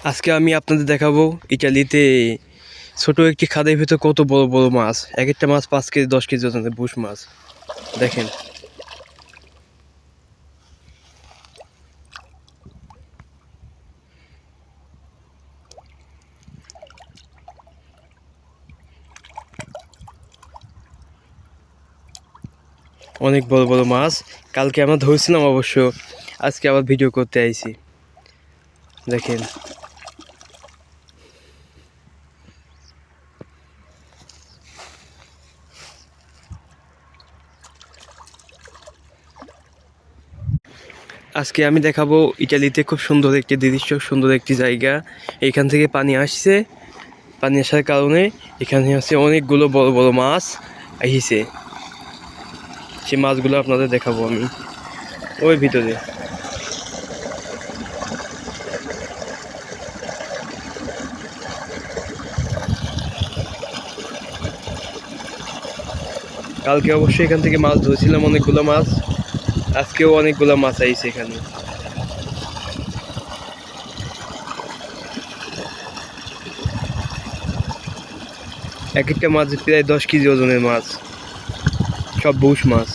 আজকে আমি আপনাদের দেখাবো ইটালিতে ছোট একটি খাদের ভিতর কত বড় বড় মাছ। এক একটা মাছ 5 কেজি 10 কেজি ওজনের বুশ মাছ। দেখেন অনেক বড় বড় মাছ। কালকে আমরা ধরছিলাম অবশ্য, আজকে আবার ভিডিও করতে আইছি। দেখেন আজকে আমি দেখাবো ইটালিতে খুব সুন্দর একটি দৃশ্য, সুন্দর একটি জায়গা। এখান থেকে পানি আসছে, পানি আসার কারণে এখানে আছে অনেকগুলো বড় বড় মাছ আসছে। সেই মাছগুলো আপনাদের দেখাবো আমি ওই ভিতরে। কালকে অবশ্যই এখান থেকে মাছ ধরেছিলাম অনেকগুলো মাছ, আজকেও অনেকগুলো মাছ আইছে এখানে। এক একটা মাছ প্রায় 10 কেজি ওজনের মাছ, সব বুশ মাছ।